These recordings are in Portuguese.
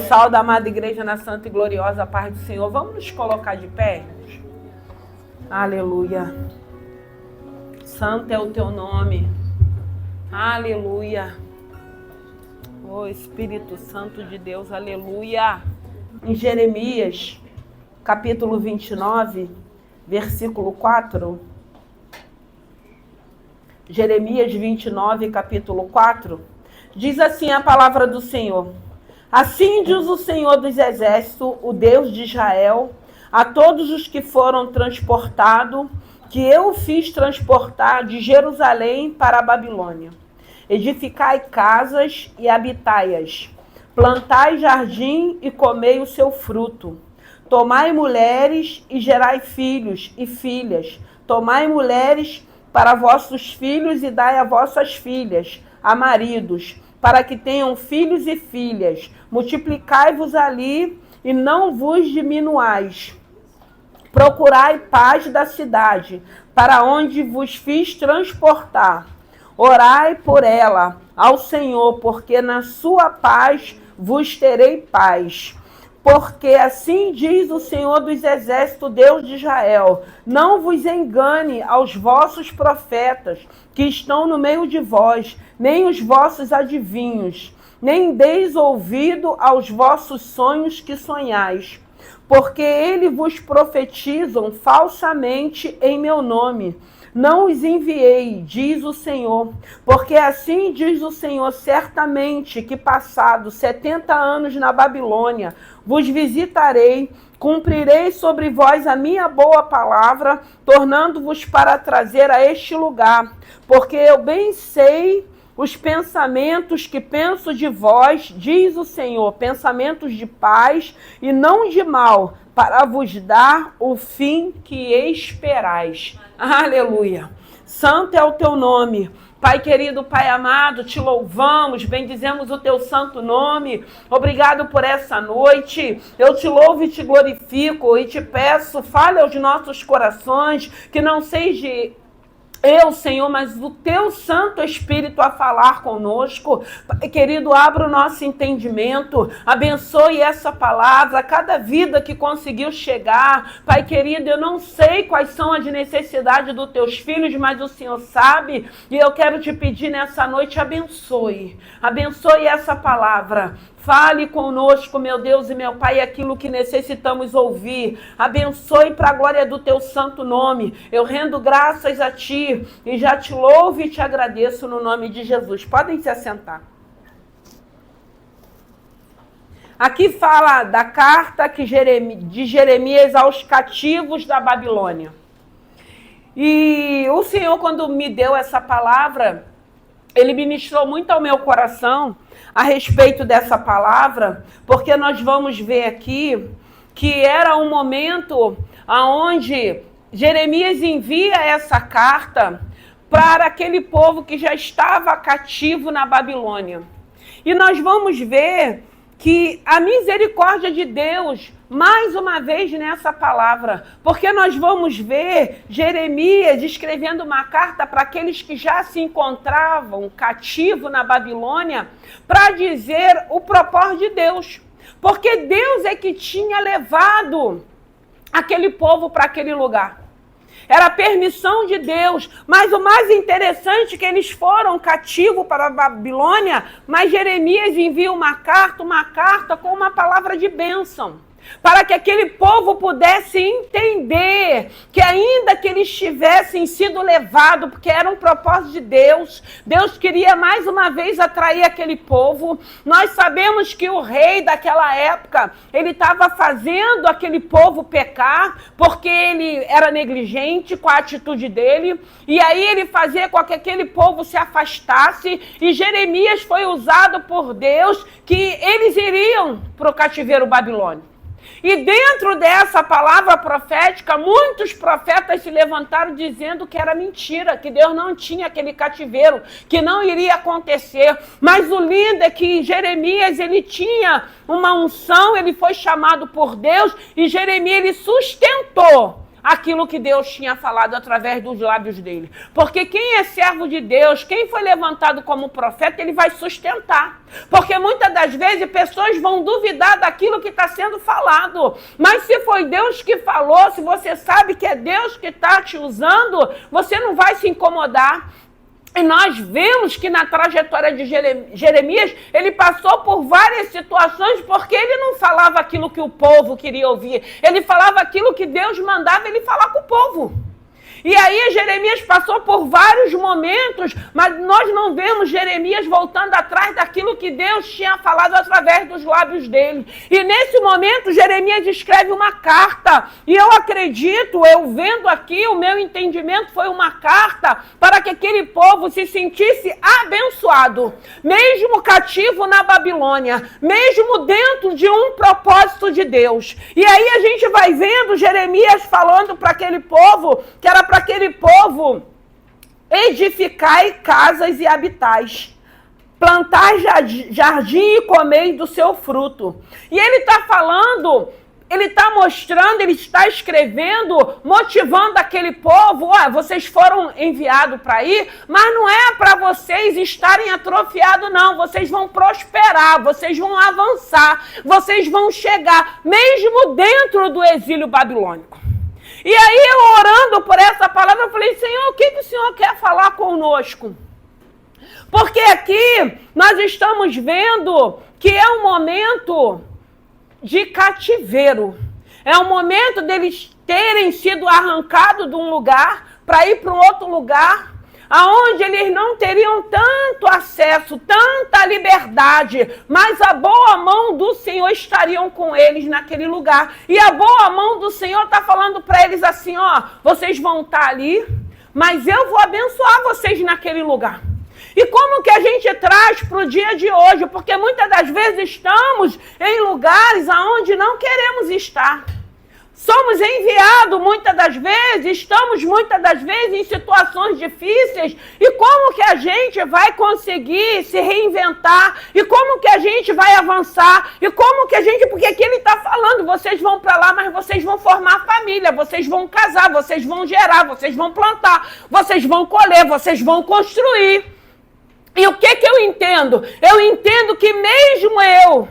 Pessoal da amada igreja na santa e gloriosa paz do Senhor, vamos nos colocar de pé? Aleluia. Santo é o teu nome. Aleluia. Oh Espírito Santo de Deus, aleluia. Em Jeremias, capítulo 29, versículo 4. Jeremias 29, capítulo 4. Diz assim a palavra do Senhor. Assim diz o Senhor dos Exércitos, o Deus de Israel, a todos os que foram transportados, que eu fiz transportar de Jerusalém para a Babilônia. Edificai casas e habitai-as. Plantai jardim e comei o seu fruto. Tomai mulheres e gerai filhos e filhas. Tomai mulheres para vossos filhos e dai a vossas filhas, a maridos, para que tenham filhos e filhas. Multiplicai-vos ali e não vos diminuais. Procurai paz da cidade, para onde vos fiz transportar. Orai por ela ao Senhor, porque na sua paz vos terei paz. Porque assim diz o Senhor dos Exércitos, Deus de Israel, não vos engane aos vossos profetas que estão no meio de vós, nem os vossos adivinhos, nem deis ouvido aos vossos sonhos que sonhais, porque eles vos profetizam falsamente em meu nome. Não os enviei, diz o Senhor, porque assim diz o Senhor, certamente que passados 70 anos na Babilônia, vos visitarei, cumprirei sobre vós a minha boa palavra, tornando-vos para trazer a este lugar, porque eu bem sei os pensamentos que penso de vós, diz o Senhor, pensamentos de paz e não de mal, para vos dar o fim que esperais. Aleluia. Santo é o teu nome. Pai querido, Pai amado, te louvamos, bendizemos o teu santo nome. Obrigado por essa noite. Eu te louvo e te glorifico e te peço, fale aos nossos corações, que não seja eu, Senhor, mas o teu Santo Espírito a falar conosco. Pai querido, abra o nosso entendimento, abençoe essa palavra, cada vida que conseguiu chegar. Pai querido, eu não sei quais são as necessidades dos teus filhos, mas o Senhor sabe, e eu quero te pedir nessa noite, abençoe essa palavra. Fale conosco, meu Deus e meu Pai, aquilo que necessitamos ouvir. Abençoe para a glória do teu santo nome. Eu rendo graças a ti e já te louvo e te agradeço no nome de Jesus. Podem se assentar. Aqui fala da carta de Jeremias aos cativos da Babilônia. E o Senhor, quando me deu essa palavra, Ele ministrou muito ao meu coração a respeito dessa palavra, porque nós vamos ver aqui que era um momento onde Jeremias envia essa carta para aquele povo que já estava cativo na Babilônia. E nós vamos ver que a misericórdia de Deus, mais uma vez nessa palavra, porque nós vamos ver Jeremias escrevendo uma carta para aqueles que já se encontravam cativos na Babilônia, para dizer o propósito de Deus, porque Deus é que tinha levado aquele povo para aquele lugar. Era a permissão de Deus, mas o mais interessante é que eles foram cativos para a Babilônia, mas Jeremias envia uma carta com uma palavra de bênção, para que aquele povo pudesse entender que ainda que eles tivessem sido levados, porque era um propósito de Deus, Deus queria mais uma vez atrair aquele povo. Nós sabemos que o rei daquela época, ele estava fazendo aquele povo pecar, porque ele era negligente com a atitude dele, e aí ele fazia com que aquele povo se afastasse, e Jeremias foi usado por Deus, que eles iriam para o cativeiro babilônico. E dentro dessa palavra profética, muitos profetas se levantaram dizendo que era mentira, que Deus não tinha aquele cativeiro, que não iria acontecer. Mas o lindo é que Jeremias, ele tinha uma unção, ele foi chamado por Deus, e Jeremias, ele sustentou aquilo que Deus tinha falado através dos lábios dele. Porque quem é servo de Deus, quem foi levantado como profeta, ele vai sustentar. Porque muitas das vezes pessoas vão duvidar daquilo que está sendo falado. Mas se foi Deus que falou, se você sabe que é Deus que está te usando, você não vai se incomodar. E nós vemos que na trajetória de Jeremias, ele passou por várias situações porque ele não falava aquilo que o povo queria ouvir. Ele falava aquilo que Deus mandava ele falar com o povo. E aí Jeremias passou por vários momentos, mas nós não vemos Jeremias voltando atrás daquilo que Deus tinha falado através dos lábios dele. E nesse momento Jeremias escreve uma carta, e eu acredito, eu vendo aqui, o meu entendimento foi uma carta para que aquele povo se sentisse abençoado, mesmo cativo na Babilônia, mesmo dentro de um propósito de Deus. E aí a gente vai vendo Jeremias falando para aquele povo, que era para aquele povo: edificai casas e habitais, plantai jardim e comei do seu fruto. E ele está falando, ele está mostrando, ele está escrevendo, motivando aquele povo: vocês foram enviados para ir, mas não é para vocês estarem atrofiados, não. Vocês vão prosperar, vocês vão avançar, vocês vão chegar, mesmo dentro do exílio babilônico. E aí eu orando por essa palavra, eu falei: Senhor, o que o Senhor quer falar conosco? Porque aqui nós estamos vendo que é um momento de cativeiro. É um momento deles terem sido arrancados de um lugar para ir para um outro lugar, aonde eles não teriam tanto acesso, tanta liberdade, mas a boa mão do Senhor estariam com eles naquele lugar. E a boa mão do Senhor está falando para eles assim: vocês vão estar ali, mas eu vou abençoar vocês naquele lugar. E como que a gente traz para o dia de hoje? Porque muitas das vezes estamos em lugares aonde não queremos estar. Somos enviados muitas das vezes, estamos muitas das vezes em situações difíceis. E como que a gente vai conseguir se reinventar? E como que a gente vai avançar? E como que a gente... Porque aqui ele está falando: vocês vão para lá, mas vocês vão formar família, vocês vão casar, vocês vão gerar, vocês vão plantar, vocês vão colher, vocês vão construir. E o que eu entendo? Eu entendo que mesmo eu,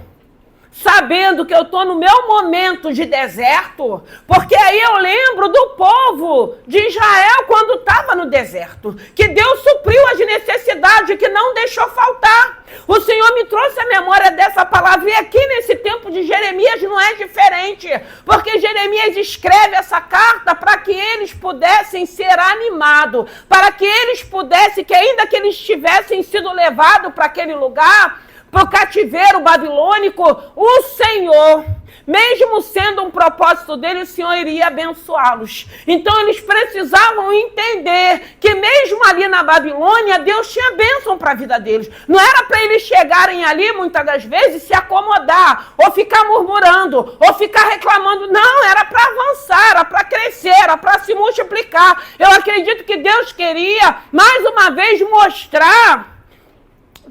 sabendo que eu estou no meu momento de deserto, porque aí eu lembro do povo de Israel quando estava no deserto, que Deus supriu as necessidades, que não deixou faltar. O Senhor me trouxe a memória dessa palavra, e aqui nesse tempo de Jeremias não é diferente, porque Jeremias escreve essa carta para que eles pudessem ser animados, para que eles pudessem, que ainda que eles tivessem sido levados para aquele lugar, para o cativeiro babilônico, o Senhor, mesmo sendo um propósito dele, o Senhor iria abençoá-los. Então eles precisavam entender que mesmo ali na Babilônia, Deus tinha bênção para a vida deles. Não era para eles chegarem ali, muitas das vezes, se acomodar, ou ficar murmurando, ou ficar reclamando. Não, era para avançar, era para crescer, era para se multiplicar. Eu acredito que Deus queria, mais uma vez, mostrar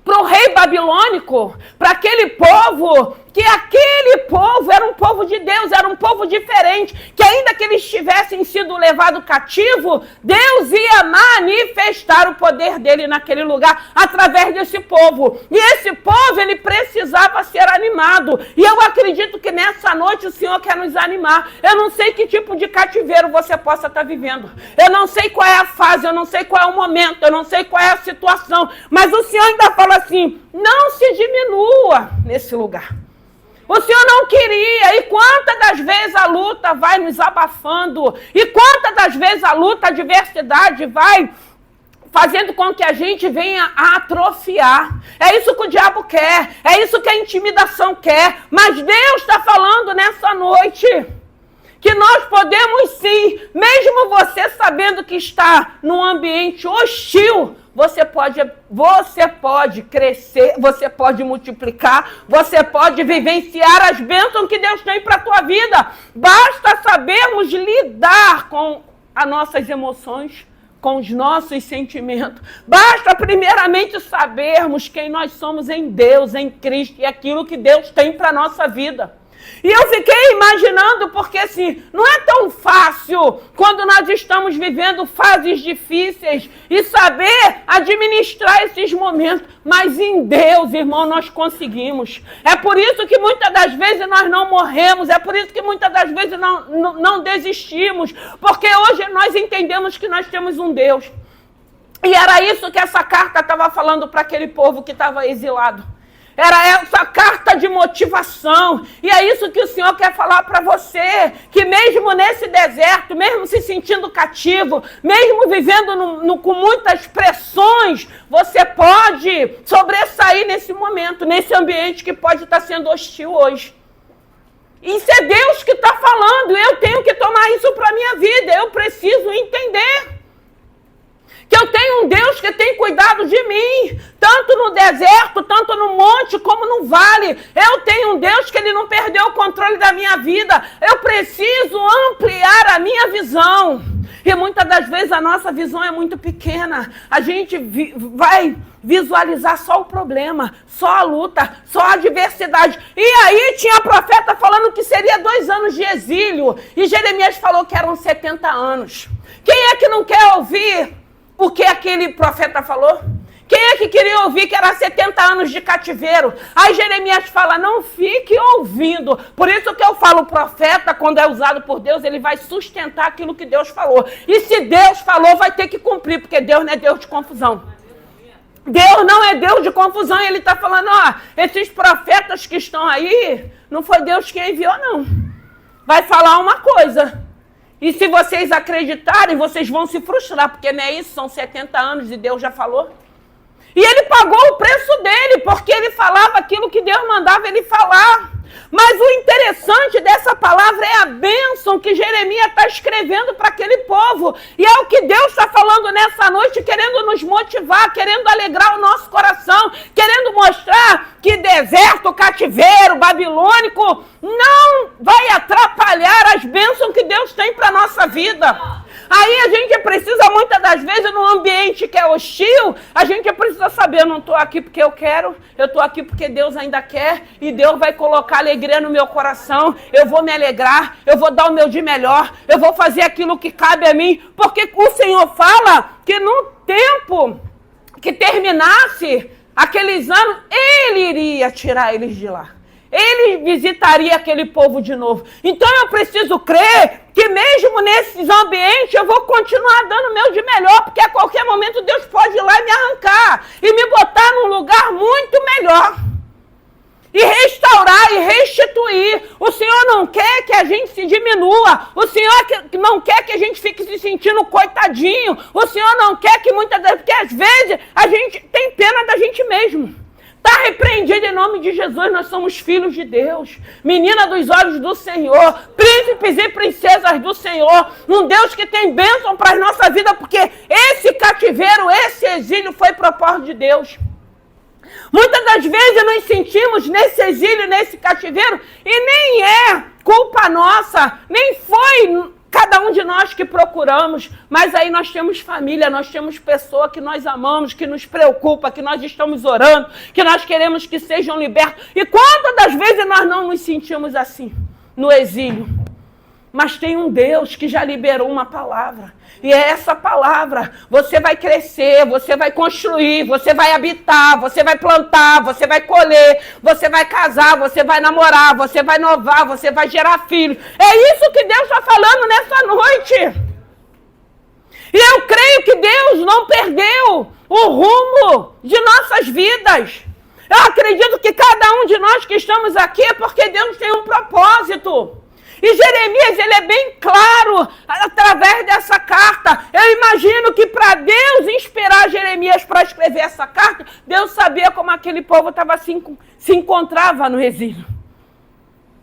para o rei babilônico, para aquele povo, que aquele povo era um povo de Deus, era um povo diferente, que ainda que eles tivessem sido levados cativo, Deus ia manifestar o poder dele naquele lugar, através desse povo. E esse povo, ele precisava ser animado. E eu acredito que nessa noite o Senhor quer nos animar. Eu não sei que tipo de cativeiro você possa estar vivendo. Eu não sei qual é a fase, eu não sei qual é o momento, eu não sei qual é a situação. Mas o Senhor ainda fala assim: não se diminua nesse lugar. O Senhor não queria, e quantas das vezes a luta vai nos abafando, e quantas das vezes a luta, a adversidade vai fazendo com que a gente venha a atrofiar. É isso que o diabo quer, é isso que a intimidação quer, mas Deus está falando nessa noite que nós podemos sim, mesmo você sabendo que está num ambiente hostil, você pode crescer, você pode multiplicar, você pode vivenciar as bênçãos que Deus tem para a tua vida. Basta sabermos lidar com as nossas emoções, com os nossos sentimentos. Basta primeiramente sabermos quem nós somos em Deus, em Cristo, e aquilo que Deus tem para a nossa vida. E eu fiquei imaginando, porque assim, não é tão fácil quando nós estamos vivendo fases difíceis e saber administrar esses momentos. Mas em Deus, irmão, nós conseguimos. É por isso que muitas das vezes nós não morremos, é por isso que muitas das vezes não desistimos, porque hoje nós entendemos que nós temos um Deus. E era isso que essa carta estava falando para aquele povo que estava exilado. Era essa carta de motivação. E é isso que o Senhor quer falar para você. Que mesmo nesse deserto, mesmo se sentindo cativo, mesmo vivendo com muitas pressões, você pode sobressair nesse momento, nesse ambiente que pode estar sendo hostil hoje. Isso é Deus que está falando. Eu tenho que tomar isso para a minha vida. Eu preciso entender que eu tenho um Deus que tem cuidado de mim, tanto no deserto, tanto no monte, como no vale. Eu tenho um Deus que Ele não perdeu o controle da minha vida. Eu preciso ampliar a minha visão. E muitas das vezes a nossa visão é muito pequena. A gente vai visualizar só o problema, só a luta, só a adversidade. E aí tinha a profeta falando que seria 2 anos de exílio. E Jeremias falou que eram 70 anos. Quem é que não quer ouvir o que aquele profeta falou? Quem é que queria ouvir que era 70 anos de cativeiro? Aí Jeremias fala, não fique ouvindo. Por isso que eu falo, o profeta, quando é usado por Deus, ele vai sustentar aquilo que Deus falou. E se Deus falou, vai ter que cumprir, porque Deus não é Deus de confusão. Deus não é Deus de confusão. E Ele está falando, ó, esses profetas que estão aí, não foi Deus quem enviou, não. Vai falar uma coisa. E se vocês acreditarem, vocês vão se frustrar, porque não é isso, são 70 anos e Deus já falou. E ele pagou o preço dele, porque ele falava aquilo que Deus mandava ele falar. Mas o interessante dessa palavra é a bênção que Jeremias está escrevendo para aquele povo. E é o que Deus está falando nessa noite, querendo nos motivar, querendo alegrar o nosso coração, querendo mostrar que deserto, cativeiro, babilônico não vai atrapalhar as bênçãos que Deus tem para a nossa vida. Aí a gente precisa, muitas das vezes, num ambiente que é hostil, a gente precisa saber, eu não estou aqui porque eu quero, eu estou aqui porque Deus ainda quer, e Deus vai colocar alegria no meu coração, eu vou me alegrar, eu vou dar o meu de melhor, eu vou fazer aquilo que cabe a mim, porque o Senhor fala que no tempo que terminasse aqueles anos, Ele iria tirar eles de lá. Ele visitaria aquele povo de novo. Então eu preciso crer que mesmo nesses ambientes eu vou continuar dando o meu de melhor, porque a qualquer momento Deus pode ir lá e me arrancar e me botar num lugar muito melhor. E restaurar e restituir. O Senhor não quer que a gente se diminua. O Senhor não quer que a gente fique se sentindo coitadinho. O Senhor não quer que muitas vezes, porque às vezes a gente tem pena da gente mesmo. Está repreendido em nome de Jesus, nós somos filhos de Deus, menina dos olhos do Senhor, príncipes e princesas do Senhor, um Deus que tem bênção para a nossa vida, porque esse cativeiro, esse exílio foi propósito de Deus. Muitas das vezes nos sentimos nesse exílio, nesse cativeiro, e nem é culpa nossa, nem foi cada um de nós que procuramos, mas aí nós temos família, nós temos pessoa que nós amamos, que nos preocupa, que nós estamos orando, que nós queremos que sejam libertos. E quantas das vezes nós não nos sentimos assim, no exílio? Mas tem um Deus que já liberou uma palavra. E é essa palavra. Você vai crescer, você vai construir, você vai habitar, você vai plantar, você vai colher, você vai casar, você vai namorar, você vai novar, você vai gerar filhos. É isso que Deus está falando nessa noite. E eu creio que Deus não perdeu o rumo de nossas vidas. Eu acredito que cada um de nós que estamos aqui é porque Deus tem um propósito. E Jeremias, ele é bem claro através dessa carta. Eu imagino que para Deus inspirar Jeremias para escrever essa carta, Deus sabia como aquele povo se encontrava no exílio.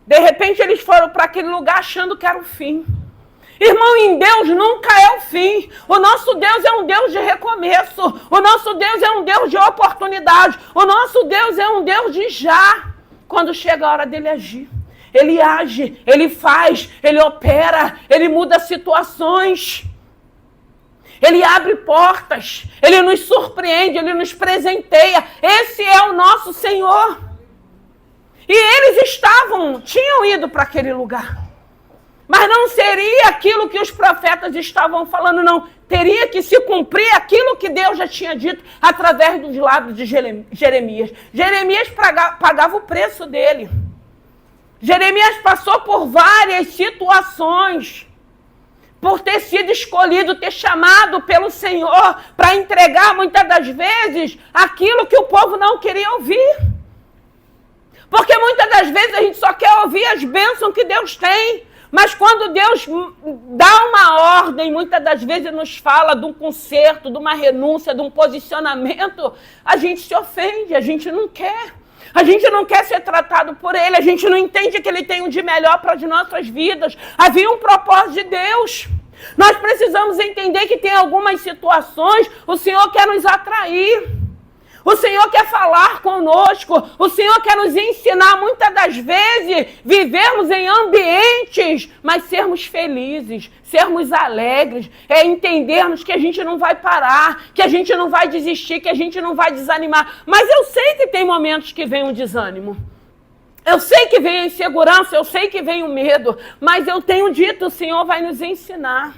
De repente eles foram para aquele lugar achando que era o fim. Irmão, em Deus nunca é o fim. O nosso Deus é um Deus de recomeço. O nosso Deus é um Deus de oportunidade. O nosso Deus é um Deus de já, quando chega a hora dele agir. Ele age, ele faz, ele opera, ele muda situações. Ele abre portas, ele nos surpreende, ele nos presenteia. Esse é o nosso Senhor. E eles tinham ido para aquele lugar. Mas não seria aquilo que os profetas estavam falando, não. Teria que se cumprir aquilo que Deus já tinha dito através dos lábios de Jeremias. Jeremias pagava o preço dele. Jeremias passou por várias situações, por ter sido escolhido, ter chamado pelo Senhor para entregar muitas das vezes aquilo que o povo não queria ouvir. Porque muitas das vezes a gente só quer ouvir as bênçãos que Deus tem. Mas quando Deus dá uma ordem, muitas das vezes nos fala de um conserto, de uma renúncia, de um posicionamento, a gente se ofende, a gente não quer. A gente não quer ser tratado por Ele, a gente não entende que Ele tem um de melhor para as nossas vidas. Havia um propósito de Deus. Nós precisamos entender que tem algumas situações, o Senhor quer nos atrair. O Senhor quer falar conosco, o Senhor quer nos ensinar, muitas das vezes, vivermos em ambientes, mas sermos felizes, sermos alegres, entendermos que a gente não vai parar, que a gente não vai desistir, que a gente não vai desanimar. Mas eu sei que tem momentos que vem o desânimo. Eu sei que vem a insegurança, eu sei que vem o medo, mas eu tenho dito, o Senhor vai nos ensinar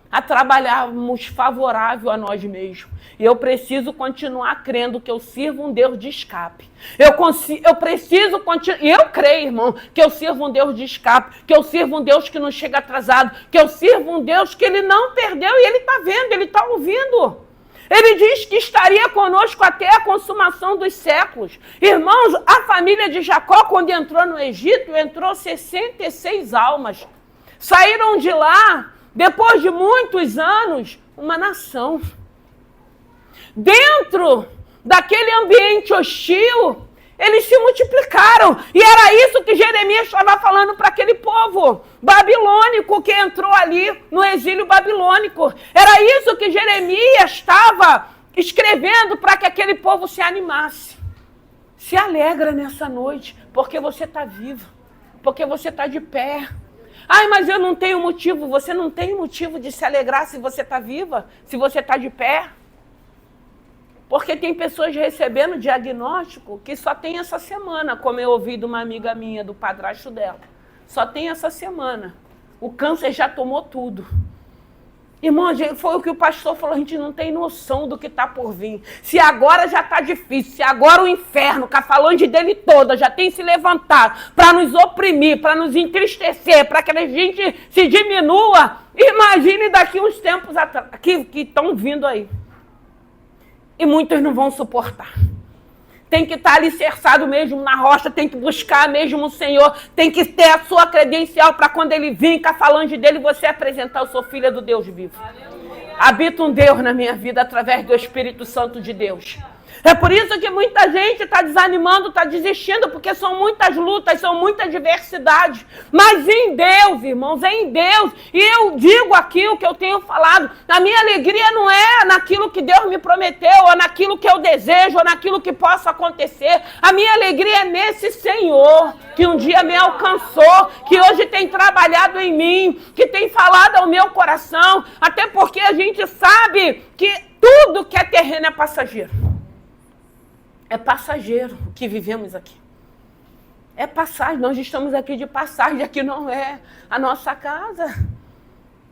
a trabalharmos favorável a nós mesmos. E eu preciso continuar crendo que eu sirvo um Deus de escape. Eu preciso continuar, e eu creio, irmão, que eu sirvo um Deus de escape, que eu sirvo um Deus que não chega atrasado, que eu sirvo um Deus que Ele não perdeu e Ele está vendo, Ele está ouvindo. Ele diz que estaria conosco até a consumação dos séculos. Irmãos, a família de Jacó, quando entrou no Egito, entrou 66 almas. Saíram de lá, depois de muitos anos, uma nação. Dentro daquele ambiente hostil, eles se multiplicaram. E era isso que Jeremias estava falando para aquele povo babilônico que entrou ali no exílio babilônico. Era isso que Jeremias estava escrevendo para que aquele povo se animasse. Se alegra nessa noite, porque você está vivo, porque você está de pé. Ai, mas eu não tenho motivo. Você não tem motivo de se alegrar se você está viva, se você está de pé. Porque tem pessoas recebendo diagnóstico que só tem essa semana, como eu ouvi de uma amiga minha, do padrasto dela. Só tem essa semana. O câncer já tomou tudo. Irmão, foi o que o pastor falou, a gente não tem noção do que está por vir. Se agora já está difícil, se agora o inferno, com a falange dele toda, já tem se levantado para nos oprimir, para nos entristecer, para que a gente se diminua, imagine daqui uns tempos atrás, que estão vindo aí. E muitos não vão suportar. Tem que estar alicerçado mesmo na rocha, tem que buscar mesmo o Senhor, tem que ter a sua credencial para quando Ele vir com a falange dele, você apresentar, eu sou filha do Deus vivo. Aleluia. Habita um Deus na minha vida através do Espírito Santo de Deus. É por isso que muita gente está desanimando, está desistindo, porque são muitas lutas, são muitas diversidades. Mas em Deus, irmãos, é em Deus. E eu digo aqui o que eu tenho falado. A minha alegria não é naquilo que Deus me prometeu, ou naquilo que eu desejo, ou naquilo que possa acontecer. A minha alegria é nesse Senhor, que um dia me alcançou, que hoje tem trabalhado em mim, que tem falado ao meu coração. Até porque a gente sabe que tudo que é terreno é passageiro. É passageiro o que vivemos aqui. É passagem, nós estamos aqui de passagem, aqui não é a nossa casa.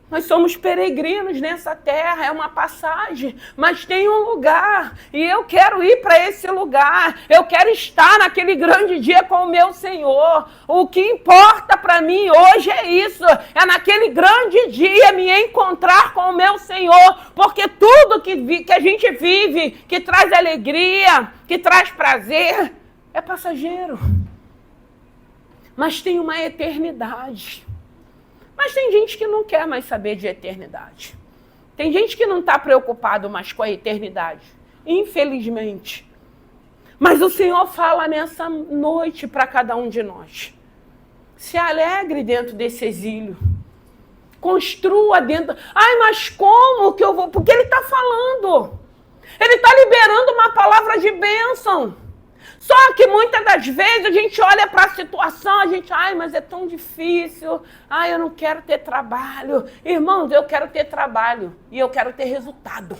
Nós somos peregrinos nessa terra, é uma passagem, mas tem um lugar, e eu quero ir para esse lugar, eu quero estar naquele grande dia com o meu Senhor. O que importa para mim hoje é isso, é naquele grande dia me encontrar com o meu Senhor, porque tudo que a gente vive, que traz alegria, que traz prazer, é passageiro. Mas tem uma eternidade. Mas tem gente que não quer mais saber de eternidade. Tem gente que não está preocupado mais com a eternidade. Infelizmente. Mas o Senhor fala nessa noite para cada um de nós. Se alegre dentro desse exílio. Construa dentro. Ai, mas como que eu vou? Porque Ele está falando. Ele está liberando uma palavra de bênção. Só que muitas das vezes a gente olha para a situação, a gente, ai, mas é tão difícil, ai, eu não quero ter trabalho. Irmãos, eu quero ter trabalho e eu quero ter resultado.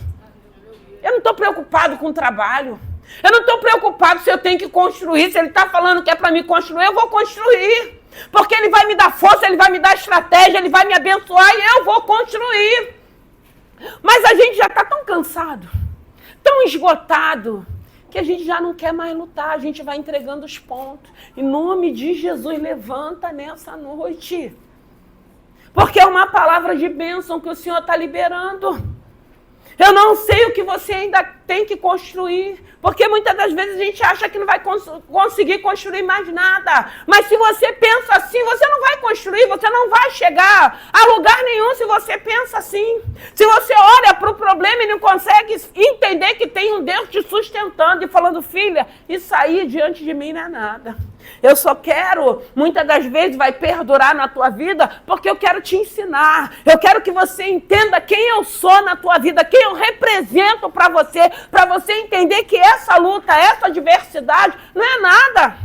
Eu não estou preocupado com o trabalho. Eu não estou preocupado se eu tenho que construir. Se ele está falando que é para me construir, eu vou construir. Porque ele vai me dar força, ele vai me dar estratégia, ele vai me abençoar e eu vou construir. Mas a gente já está tão cansado, tão esgotado, que a gente já não quer mais lutar. A gente vai entregando os pontos. Em nome de Jesus, levanta nessa noite. Porque é uma palavra de bênção que o Senhor está liberando. Eu não sei o que você ainda tem que construir, porque muitas das vezes a gente acha que não vai conseguir construir mais nada. Mas se você pensa assim, você não vai construir, você não vai chegar a lugar nenhum se você pensa assim. Se você olha para o problema e não consegue entender que tem um Deus te sustentando e falando, filha, isso aí diante de mim não é nada. Eu só quero, muitas das vezes vai perdurar na tua vida, porque eu quero te ensinar. Eu quero que você entenda quem eu sou na tua vida, quem eu represento para você entender que essa luta, essa adversidade não é nada.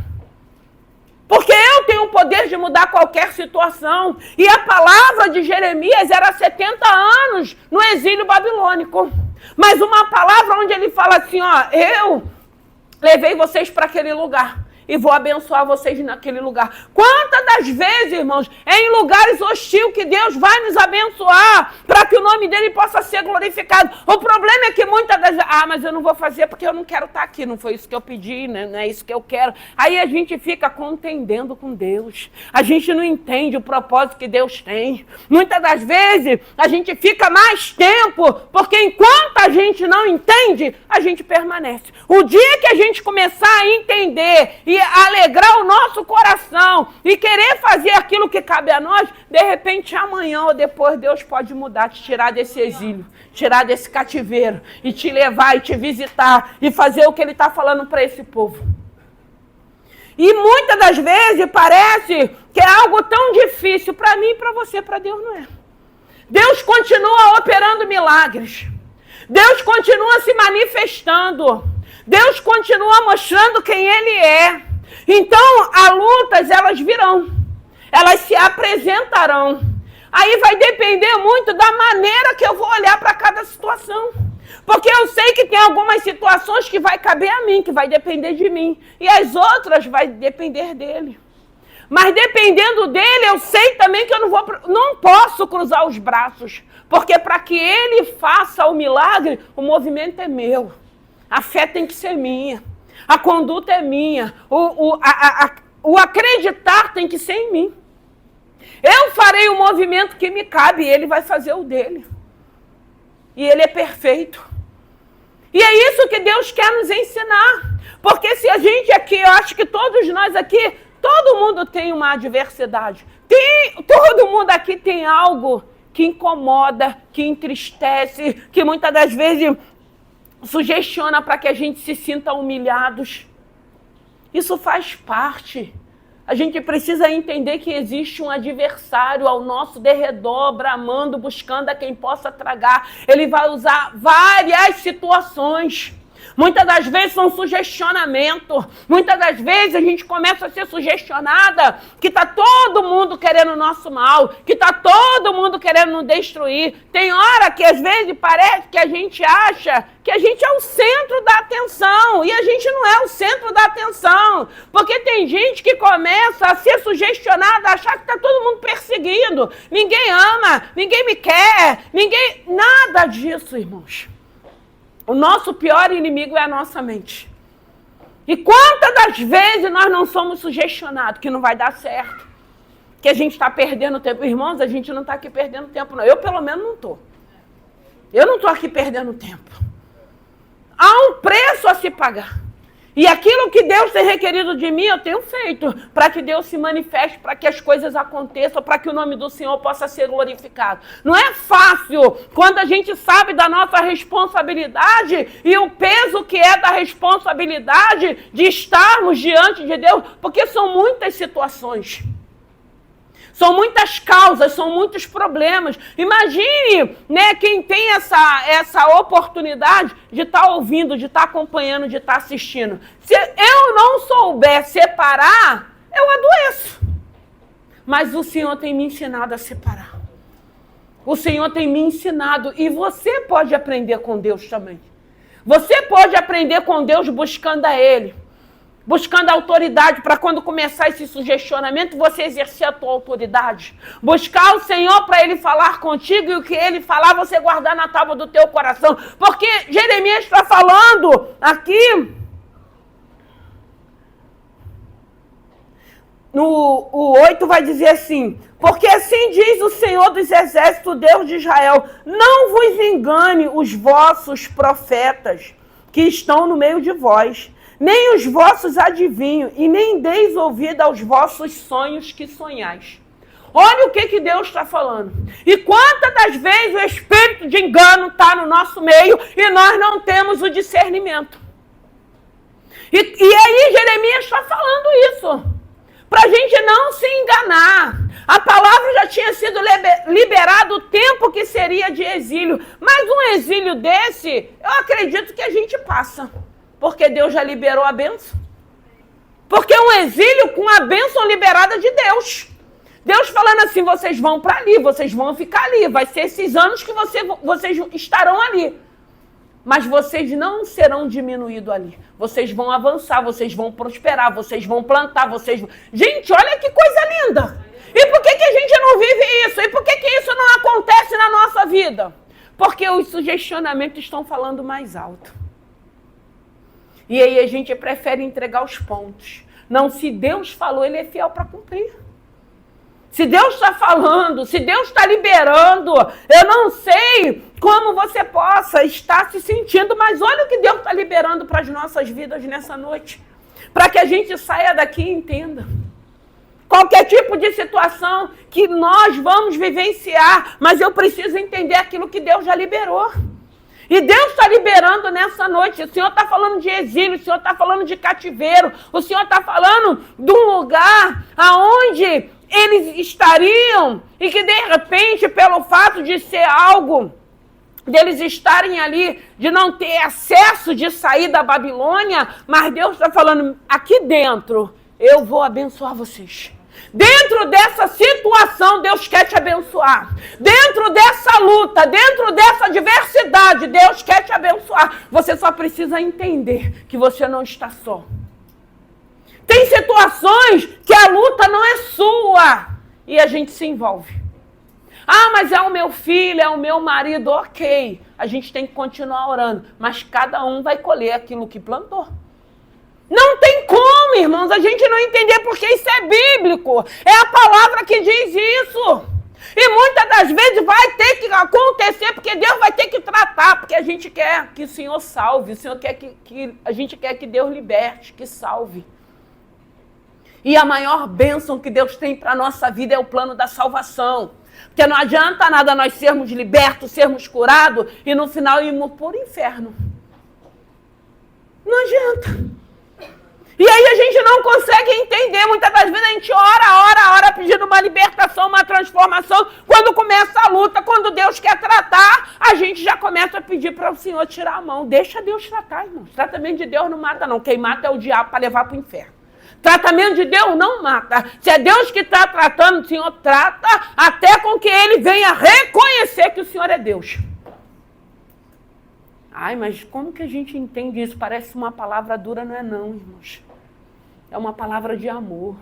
Porque eu tenho o poder de mudar qualquer situação. E a palavra de Jeremias era 70 anos no exílio babilônico. Mas uma palavra onde ele fala assim, ó, eu levei vocês para aquele lugar. E vou abençoar vocês naquele lugar. Quantas das vezes, irmãos, é em lugares hostis que Deus vai nos abençoar para que o nome dele possa ser glorificado. O problema é que muitas das vezes, mas eu não vou fazer porque eu não quero estar aqui, não foi isso que eu pedi, né? Não é isso que eu quero. Aí a gente fica contendendo com Deus. A gente não entende o propósito que Deus tem. Muitas das vezes a gente fica mais tempo, porque enquanto a gente não entende, a gente permanece. O dia que a gente começar a entender e alegrar o nosso coração e querer fazer aquilo que cabe a nós, de repente amanhã ou depois Deus pode mudar, te tirar desse exílio, tirar desse cativeiro e te levar e te visitar e fazer o que ele está falando para esse povo. E muitas das vezes parece que é algo tão difícil para mim e para você, para Deus não é. Deus continua operando milagres. Deus continua se manifestando. Deus continua mostrando quem Ele é. Então, as lutas, elas virão. Elas se apresentarão. Aí vai depender muito da maneira que eu vou olhar para cada situação. Porque eu sei que tem algumas situações que vai caber a mim, que vai depender de mim. E as outras vai depender dele. Mas dependendo dele, eu sei também que eu não posso cruzar os braços. Porque para que ele faça o milagre, o movimento é meu. A fé tem que ser minha. A conduta é minha. O acreditar tem que ser em mim. Eu farei o movimento que me cabe e ele vai fazer o dele. E ele é perfeito. E é isso que Deus quer nos ensinar. Porque se a gente aqui, eu acho que todos nós aqui, todo mundo tem uma adversidade. Todo mundo aqui tem algo que incomoda, que entristece, que muitas das vezes sugestiona para que a gente se sinta humilhados. Isso faz parte. A gente precisa entender que existe um adversário ao nosso derredor, bramando, buscando a quem possa tragar. Ele vai usar várias situações. Muitas das vezes são sugestionamento. Muitas das vezes a gente começa a ser sugestionada que está todo mundo querendo o nosso mal, que está todo mundo querendo nos destruir. Tem hora que às vezes parece que a gente acha que a gente é o centro da atenção. E a gente não é o centro da atenção. Porque tem gente que começa a ser sugestionada, a achar que está todo mundo perseguindo. Ninguém ama, ninguém me quer, ninguém... Nada disso, irmãos. O nosso pior inimigo é a nossa mente. E quantas das vezes nós não somos sugestionados que não vai dar certo, que a gente está perdendo tempo. Irmãos, a gente não está aqui perdendo tempo, não. Eu, pelo menos, não estou. Eu não estou aqui perdendo tempo. Há um preço a se pagar. E aquilo que Deus tem requerido de mim, eu tenho feito, para que Deus se manifeste, para que as coisas aconteçam, para que o nome do Senhor possa ser glorificado. Não é fácil quando a gente sabe da nossa responsabilidade e o peso que é da responsabilidade de estarmos diante de Deus, porque são muitas situações. São muitas causas, são muitos problemas. Imagine, né, quem tem essa oportunidade de estar ouvindo, de estar acompanhando, de estar assistindo. Se eu não souber separar, eu adoeço. Mas o Senhor tem me ensinado a separar. O Senhor tem me ensinado, e você pode aprender com Deus também. Você pode aprender com Deus buscando a Ele, buscando a autoridade para quando começar esse sugestionamento, você exercer a tua autoridade. Buscar o Senhor para Ele falar contigo e o que Ele falar, você guardar na tábua do teu coração. Porque Jeremias está falando aqui, o 8 vai dizer assim: porque assim diz o Senhor dos Exércitos, Deus de Israel, não vos engane os vossos profetas que estão no meio de vós, nem os vossos adivinhos, e nem deis ouvido aos vossos sonhos que sonhais. Olha o que Deus está falando. E quantas das vezes o espírito de engano está no nosso meio e nós não temos o discernimento. E aí Jeremias está falando isso, para a gente não se enganar. A palavra já tinha sido liberada o tempo que seria de exílio, mas um exílio desse, eu acredito que a gente passa. Porque Deus já liberou a bênção. Porque é um exílio com a bênção liberada de Deus. Deus falando assim, vocês vão para ali, vocês vão ficar ali. Vai ser esses anos que vocês estarão ali. Mas vocês não serão diminuídos ali. Vocês vão avançar, vocês vão prosperar, vocês vão plantar, vocês vão... Gente, olha que coisa linda! E por que a gente não vive isso? E por que isso não acontece na nossa vida? Porque os sugestionamentos estão falando mais alto. E aí a gente prefere entregar os pontos. Não, se Deus falou, Ele é fiel para cumprir. Se Deus está falando, se Deus está liberando, eu não sei como você possa estar se sentindo, mas olha o que Deus está liberando para as nossas vidas nessa noite. Para que a gente saia daqui e entenda. Qualquer tipo de situação que nós vamos vivenciar, mas eu preciso entender aquilo que Deus já liberou. E Deus está liberando nessa noite. O Senhor está falando de exílio, o Senhor está falando de cativeiro, o Senhor está falando de um lugar aonde eles estariam e que de repente, pelo fato de ser algo, deles estarem ali, de não ter acesso de sair da Babilônia, mas Deus está falando, aqui dentro, eu vou abençoar vocês. Dentro dessa situação, Deus quer te abençoar. Dentro dessa luta, dentro dessa adversidade, Deus quer te abençoar. Você só precisa entender que você não está só. Tem situações que a luta não é sua e a gente se envolve. Ah, mas é o meu filho, é o meu marido, ok. A gente tem que continuar orando, mas cada um vai colher aquilo que plantou. Não tem como, irmãos, a gente não entender porque isso é bíblico. É a palavra que diz isso. E muitas das vezes vai ter que acontecer porque Deus vai ter que tratar, porque a gente quer que o Senhor salve, o Senhor quer a gente quer que Deus liberte, que salve. E a maior bênção que Deus tem para a nossa vida é o plano da salvação. Porque não adianta nada nós sermos libertos, sermos curados e no final irmos para o inferno. Não adianta. E aí a gente não consegue entender, muitas das vezes a gente ora, pedindo uma libertação, uma transformação. Quando começa a luta, quando Deus quer tratar, a gente já começa a pedir para o Senhor tirar a mão. Deixa Deus tratar, irmãos. Tratamento de Deus não mata, não. Quem mata é o diabo para levar para o inferno. Tratamento de Deus não mata. Se é Deus que está tratando, o Senhor trata até com que Ele venha reconhecer que o Senhor é Deus. Ai, mas como que a gente entende isso? Parece uma palavra dura, não é não, irmãos. É uma palavra de amor.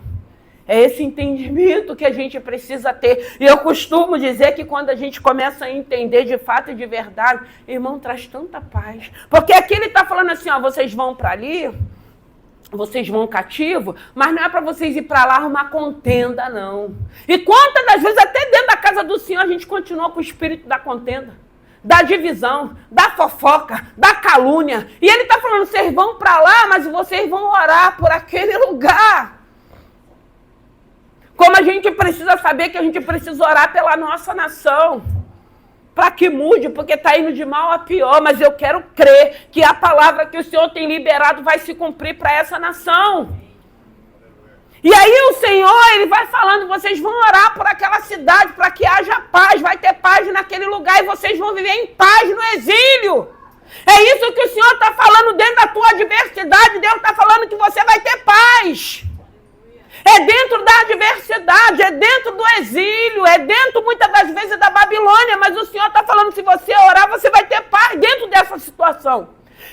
É esse entendimento que a gente precisa ter. E eu costumo dizer que quando a gente começa a entender de fato e de verdade, irmão, traz tanta paz. Porque aqui ele está falando assim, ó, vocês vão para ali, vocês vão cativo, mas não é para vocês ir para lá arrumar contenda, não. E quantas das vezes, até dentro da casa do Senhor, a gente continua com o espírito da contenda, da divisão, da fofoca, da calúnia. E ele está falando, vocês vão para lá, mas vocês vão orar por aquele lugar. Como a gente precisa saber que a gente precisa orar pela nossa nação, para que mude, porque está indo de mal a pior, mas eu quero crer que a palavra que o Senhor tem liberado vai se cumprir para essa nação. E aí o Senhor, Ele vai falando, vocês vão orar por aquela cidade, para que haja paz, vai ter paz naquele lugar e vocês vão viver em paz no exílio. É isso que o Senhor está falando dentro da tua adversidade, Deus está falando que você vai ter paz. É dentro da adversidade, é dentro do exílio, é dentro muitas das vezes da Babilônia, mas o Senhor está falando, se você orar, você vai ter paz dentro dessa situação.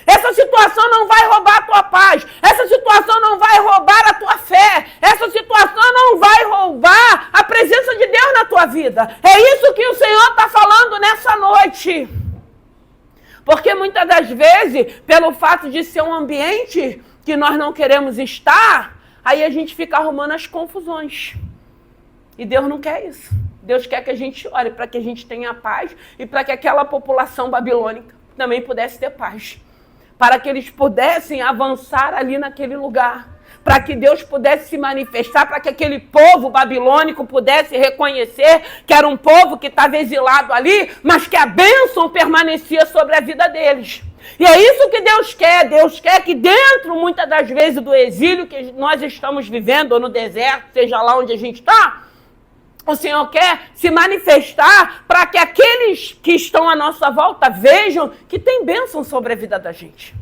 Essa situação não vai roubar a tua paz. Essa situação não vai roubar a tua fé. Essa situação não vai roubar a presença de Deus na tua vida. É isso que o Senhor está falando nessa noite. Porque muitas das vezes, pelo fato de ser um ambiente que nós não queremos estar, aí a gente fica arrumando as confusões. E Deus não quer isso. Deus quer que a gente ore para que a gente tenha paz e para que aquela população babilônica também pudesse ter paz. Para que eles pudessem avançar ali naquele lugar. Para que Deus pudesse se manifestar, para que aquele povo babilônico pudesse reconhecer que era um povo que estava exilado ali, mas que a bênção permanecia sobre a vida deles. E é isso que Deus quer. Deus quer que dentro, muitas das vezes, do exílio que nós estamos vivendo, ou no deserto, seja lá onde a gente está, o Senhor quer se manifestar para que aqueles que estão à nossa volta vejam que tem bênção sobre a vida da gente.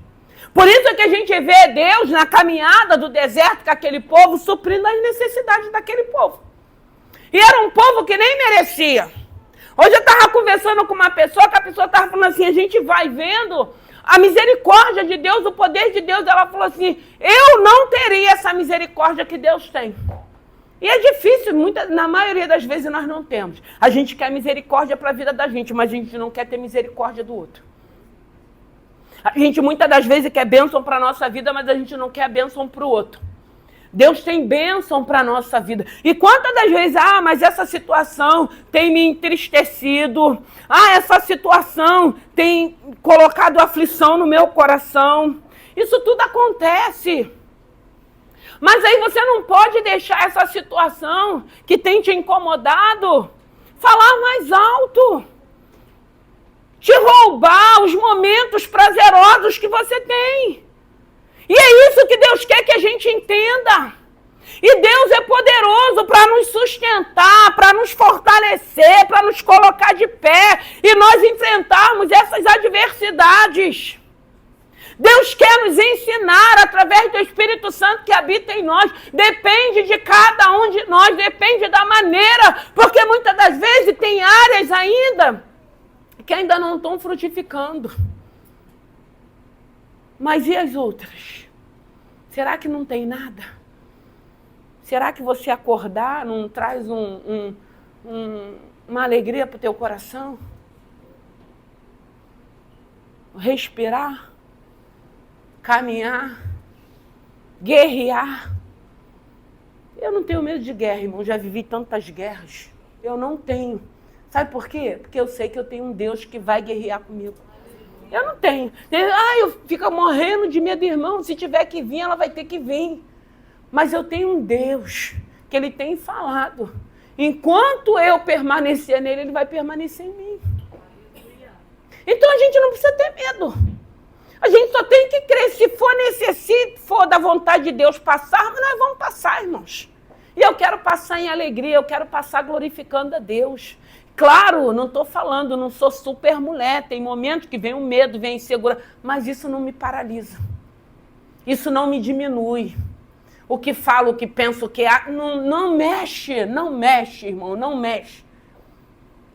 Por isso é que a gente vê Deus na caminhada do deserto com aquele povo, suprindo as necessidades daquele povo. E era um povo que nem merecia. Hoje eu estava conversando com uma pessoa, que a pessoa estava falando assim, a gente vai vendo a misericórdia de Deus, o poder de Deus. Ela falou assim, eu não teria essa misericórdia que Deus tem. E é difícil, na maioria das vezes nós não temos. A gente quer misericórdia para a vida da gente, mas a gente não quer ter misericórdia do outro. A gente muitas das vezes quer bênção para a nossa vida, mas a gente não quer a bênção para o outro. Deus tem bênção para a nossa vida. E quantas das vezes, mas essa situação tem me entristecido. Essa situação tem colocado aflição no meu coração. Isso tudo acontece. Mas aí você não pode deixar essa situação que tem te incomodado falar mais alto. Te roubar os momentos prazerosos que você tem. E é isso que Deus quer que a gente entenda. E Deus é poderoso para nos sustentar, para nos fortalecer, para nos colocar de pé e nós enfrentarmos essas adversidades. Deus quer nos ensinar através do Espírito Santo que habita em nós. Depende de cada um de nós, depende da maneira, porque muitas das vezes tem áreas ainda que ainda não estão frutificando. Mas e as outras? Será que não tem nada? Será que você acordar não traz uma alegria para o teu coração? Respirar? Caminhar? Guerrear? Eu não tenho medo de guerra, irmão. Já vivi tantas guerras. Eu não tenho. Sabe por quê? Porque eu sei que eu tenho um Deus que vai guerrear comigo. Eu não tenho. Eu fico morrendo de medo, irmão. Se tiver que vir, ela vai ter que vir. Mas eu tenho um Deus que Ele tem falado. Enquanto eu permanecer nele, Ele vai permanecer em mim. Então a gente não precisa ter medo. A gente só tem que crer. Se for da vontade de Deus passar, mas nós vamos passar, irmãos. E eu quero passar em alegria, eu quero passar glorificando a Deus. Claro, não estou falando, não sou super mulher. Tem momentos que vem o medo, vem a insegurança. Mas isso não me paralisa. Isso não me diminui. O que falo, o que penso, o que... Não mexe, irmão, não mexe.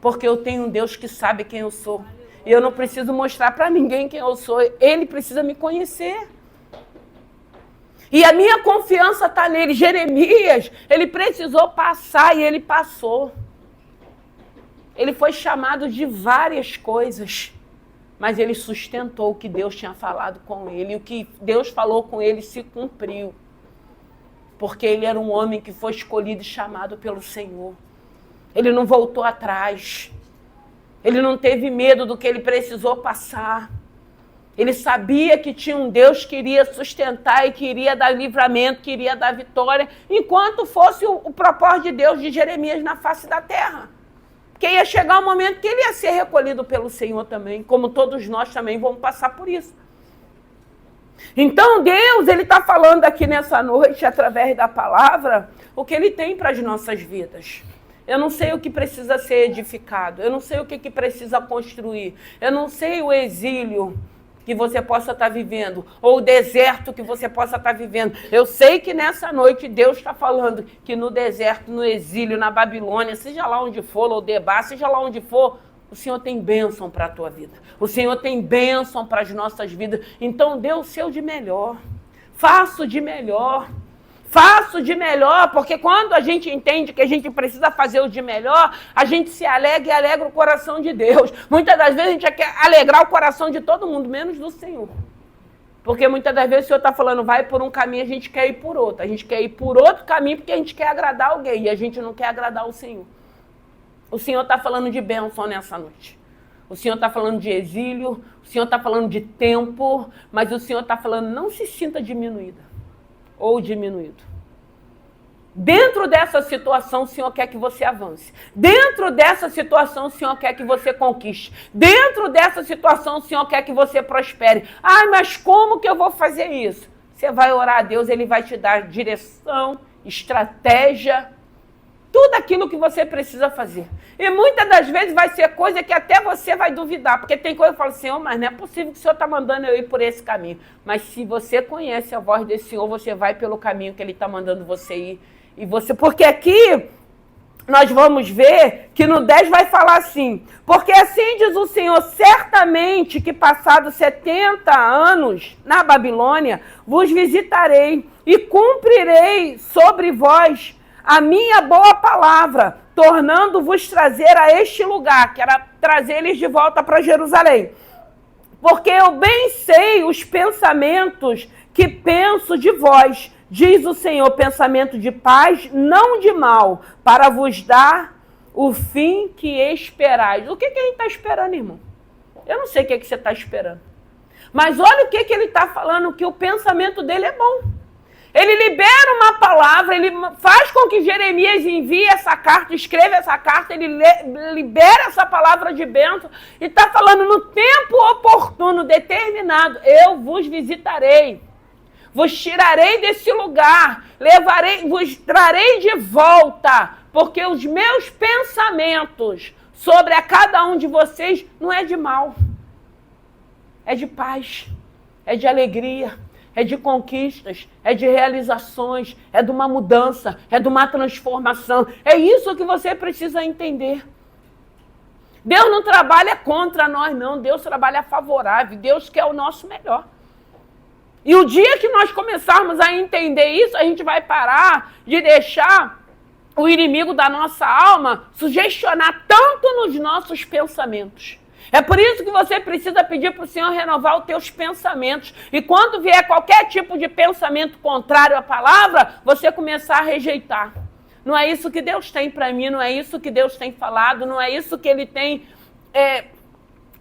Porque eu tenho um Deus que sabe quem eu sou. E eu não preciso mostrar para ninguém quem eu sou. Ele precisa me conhecer. E a minha confiança está nele. Jeremias, ele precisou passar e ele passou. Ele foi chamado de várias coisas, mas ele sustentou o que Deus tinha falado com ele. E o que Deus falou com ele se cumpriu. Porque ele era um homem que foi escolhido e chamado pelo Senhor. Ele não voltou atrás. Ele não teve medo do que ele precisou passar. Ele sabia que tinha um Deus que iria sustentar e que iria dar livramento, que iria dar vitória, enquanto fosse o propósito de Deus de Jeremias na face da terra. Porque ia chegar um momento que ele ia ser recolhido pelo Senhor também, como todos nós também vamos passar por isso. Então Deus, Ele está falando aqui nessa noite, através da palavra, o que Ele tem para as nossas vidas. Eu não sei o que precisa ser edificado, eu não sei o que precisa construir, eu não sei o exílio que você possa estar vivendo, ou o deserto que você possa estar vivendo. Eu sei que nessa noite Deus está falando que no deserto, no exílio, na Babilônia, seja lá onde for, Lodebar, seja lá onde for, O Senhor tem bênção para a tua vida. O Senhor tem bênção para as nossas vidas. Então dê o seu de melhor. Faça o de melhor. Faça o de melhor, porque quando a gente entende que a gente precisa fazer o de melhor, a gente se alegra e alegra o coração de Deus. Muitas das vezes a gente quer alegrar o coração de todo mundo, menos do Senhor. Porque muitas das vezes o Senhor está falando, vai por um caminho, a gente quer ir por outro. A gente quer ir por outro caminho porque a gente quer agradar alguém e a gente não quer agradar o Senhor. O Senhor está falando de bênção nessa noite. O Senhor está falando de exílio, o Senhor está falando de tempo, mas o Senhor está falando, não se sinta diminuída ou diminuído. Dentro dessa situação, o Senhor quer que você avance. Dentro dessa situação, o Senhor quer que você conquiste. Dentro dessa situação, o Senhor quer que você prospere. Ai, mas como que eu vou fazer isso? Você vai orar a Deus, Ele vai te dar direção, estratégia, tudo aquilo que você precisa fazer. E muitas das vezes vai ser coisa que até você vai duvidar, porque tem coisa que eu falo, Senhor, mas não é possível que o Senhor está mandando eu ir por esse caminho. Mas se você conhece a voz desse Senhor, você vai pelo caminho que Ele está mandando você ir. E você, porque aqui nós vamos ver que no 10 vai falar assim, porque assim diz o Senhor, certamente que passados 70 anos na Babilônia, vos visitarei e cumprirei sobre vós a minha boa palavra, tornando-vos trazer a este lugar, que era trazer eles de volta para Jerusalém. Porque eu bem sei os pensamentos que penso de vós, diz o Senhor, pensamento de paz, não de mal, para vos dar o fim que esperais. O que a gente está esperando, irmão? Eu não sei o que você está esperando. Mas olha o que ele está falando, que o pensamento dele é bom. Ele libera uma palavra, ele faz com que Jeremias envie essa carta, escreva essa carta, ele libera essa palavra de bênção e está falando no tempo oportuno, determinado, eu vos visitarei, vos tirarei desse lugar, vos trarei de volta, porque os meus pensamentos sobre a cada um de vocês não é de mal, é de paz, é de alegria, é de conquistas, é de realizações, é de uma mudança, é de uma transformação. É isso que você precisa entender. Deus não trabalha contra nós, não. Deus trabalha favorável. Deus quer o nosso melhor. E o dia que nós começarmos a entender isso, a gente vai parar de deixar o inimigo da nossa alma sugestionar tanto nos nossos pensamentos. É por isso que você precisa pedir para o Senhor renovar os teus pensamentos. E quando vier qualquer tipo de pensamento contrário à palavra, você começar a rejeitar. Não é isso que Deus tem para mim, não é isso que Deus tem falado, não é isso que Ele tem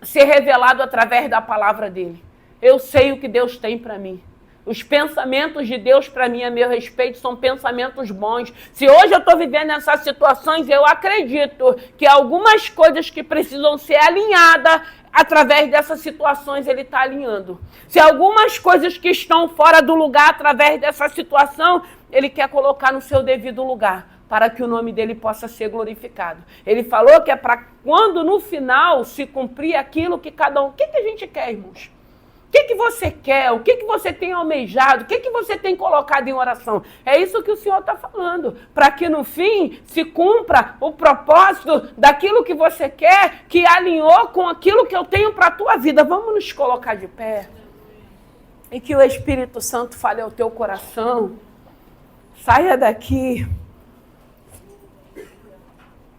se revelado através da palavra dEle. Eu sei o que Deus tem para mim. Os pensamentos de Deus para mim, a meu respeito, são pensamentos bons. Se hoje eu estou vivendo essas situações, eu acredito que algumas coisas que precisam ser alinhadas, através dessas situações, Ele está alinhando. Se algumas coisas que estão fora do lugar, através dessa situação, Ele quer colocar no seu devido lugar, para que o nome dEle possa ser glorificado. Ele falou que é para quando no final se cumprir aquilo que cada um... O que a gente quer, irmãos? O que você quer? O que você tem almejado? O que você tem colocado em oração? É isso que o Senhor está falando. Para que no fim se cumpra o propósito daquilo que você quer, que alinhou com aquilo que eu tenho para a tua vida. Vamos nos colocar de pé. E que o Espírito Santo fale ao teu coração. Saia daqui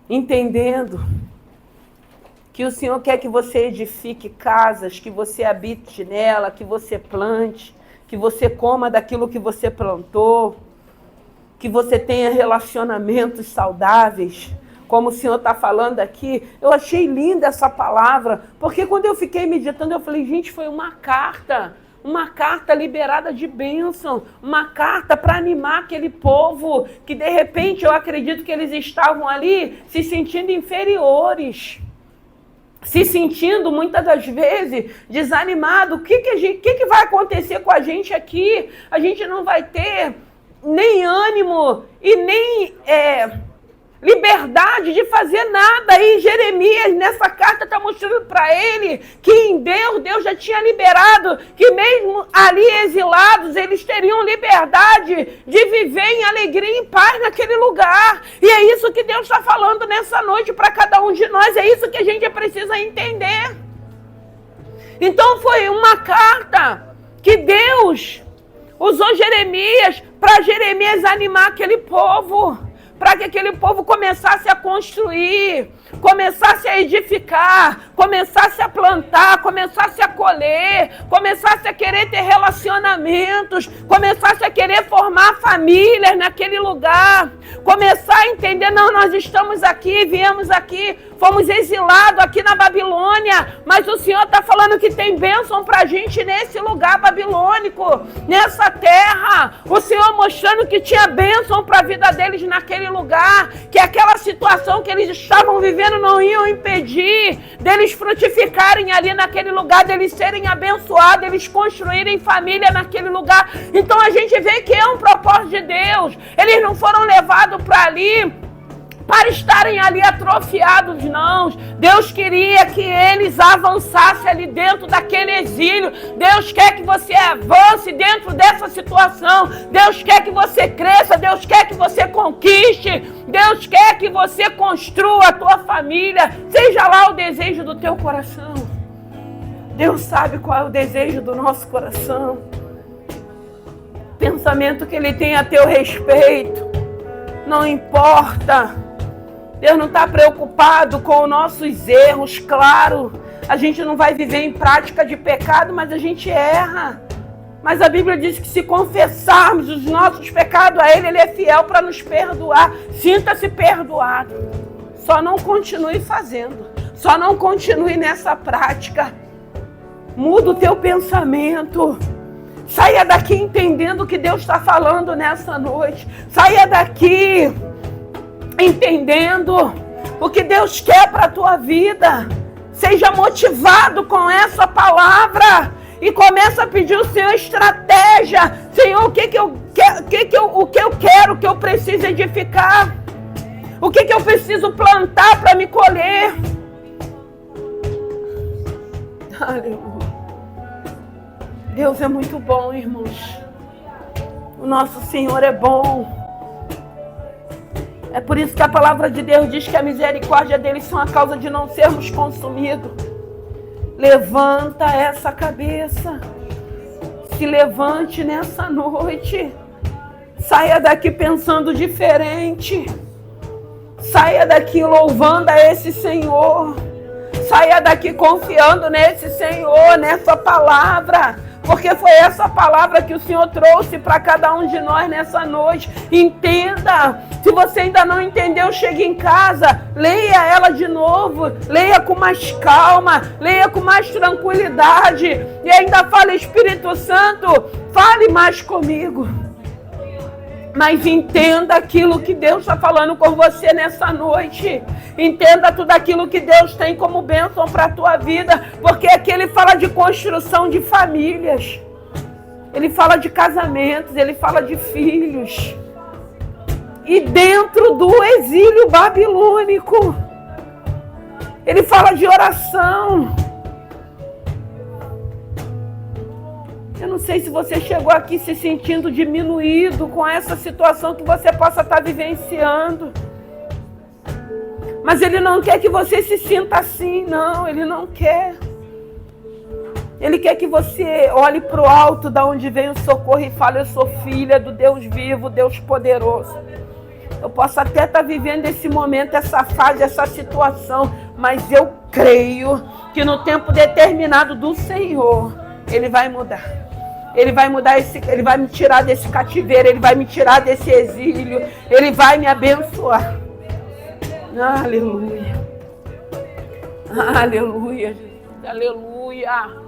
entendendo que o Senhor quer que você edifique casas, que você habite nela, que você plante, que você coma daquilo que você plantou, que você tenha relacionamentos saudáveis, como o Senhor está falando aqui. Eu achei linda essa palavra, porque quando eu fiquei meditando, eu falei, gente, foi uma carta liberada de bênção, uma carta para animar aquele povo, que de repente eu acredito que eles estavam ali se sentindo inferiores, se sentindo muitas das vezes desanimado. O que vai acontecer com a gente aqui? A gente não vai ter nem ânimo e nem liberdade de fazer nada. E Jeremias, nessa carta, está mostrando para ele que em Deus já tinha liberado, que mesmo ali exilados, eles teriam liberdade de viver em alegria e em paz naquele lugar. E é isso que Deus está falando nessa noite para cada um de nós, é isso que a gente precisa entender. Então foi uma carta que Deus usou Jeremias para Jeremias animar aquele povo, para que aquele povo começasse a construir, começasse a edificar, começasse a plantar, começasse a colher, começasse a querer ter relacionamentos, começasse a querer formar famílias naquele lugar, começar a entender, não, nós estamos aqui, viemos aqui, fomos exilados aqui na Babilônia, mas o Senhor está falando que tem bênção para a gente nesse lugar babilônico, nessa terra. O Senhor mostrando que tinha bênção para a vida deles naquele lugar, que aquela situação que eles estavam vivendo não iam impedir deles frutificarem ali naquele lugar, deles serem abençoados, deles construírem família naquele lugar. Então a gente vê que é um propósito de Deus. Eles não foram levados para ali para estarem ali atrofiados, não. Deus queria que eles avançassem ali dentro daquele exílio. Deus quer que você avance dentro dessa situação. Deus quer que você cresça. Deus quer que você conquiste. Deus quer que você construa a tua família. Seja lá o desejo do teu coração. Deus sabe qual é o desejo do nosso coração. Pensamento que Ele tem a teu respeito. Não importa. Deus não está preocupado com os nossos erros, claro. A gente não vai viver em prática de pecado, mas a gente erra. Mas a Bíblia diz que se confessarmos os nossos pecados a Ele, Ele é fiel para nos perdoar. Sinta-se perdoado. Só não continue fazendo. Só não continue nessa prática. Muda o teu pensamento. Saia daqui entendendo o que Deus está falando nessa noite. Saia daqui entendendo o que Deus quer para a tua vida. Seja motivado com essa palavra e começa a pedir ao Senhor estratégia. Senhor, o que eu quero, o que eu preciso edificar? O que eu preciso plantar para me colher? Aleluia. Deus é muito bom, irmãos. O nosso Senhor é bom. É por isso que a palavra de Deus diz que a misericórdia deles são a causa de não sermos consumidos. Levanta essa cabeça. Se levante nessa noite. Saia daqui pensando diferente. Saia daqui louvando a esse Senhor. Saia daqui confiando nesse Senhor, nessa palavra. Porque foi essa palavra que o Senhor trouxe para cada um de nós nessa noite. Entenda. Se você ainda não entendeu, chegue em casa, leia ela de novo, leia com mais calma, leia com mais tranquilidade. E ainda fala, Espírito Santo, fale mais comigo. Mas entenda aquilo que Deus está falando com você nessa noite. Entenda tudo aquilo que Deus tem como bênção para a tua vida. Porque aqui Ele fala de construção de famílias. Ele fala de casamentos, Ele fala de filhos. E dentro do exílio babilônico, Ele fala de oração. Eu não sei se você chegou aqui se sentindo diminuído com essa situação que você possa estar vivenciando. Mas Ele não quer que você se sinta assim, não. Ele não quer. Ele quer que você olhe para o alto, da onde vem o socorro, e fale, eu sou filha do Deus vivo, Deus poderoso. Eu posso até estar vivendo esse momento, essa fase, essa situação, mas eu creio que no tempo determinado do Senhor, Ele vai mudar. Ele vai mudar Ele vai me tirar desse cativeiro, Ele vai me tirar desse exílio, Ele vai me abençoar. Aleluia. Aleluia. Aleluia.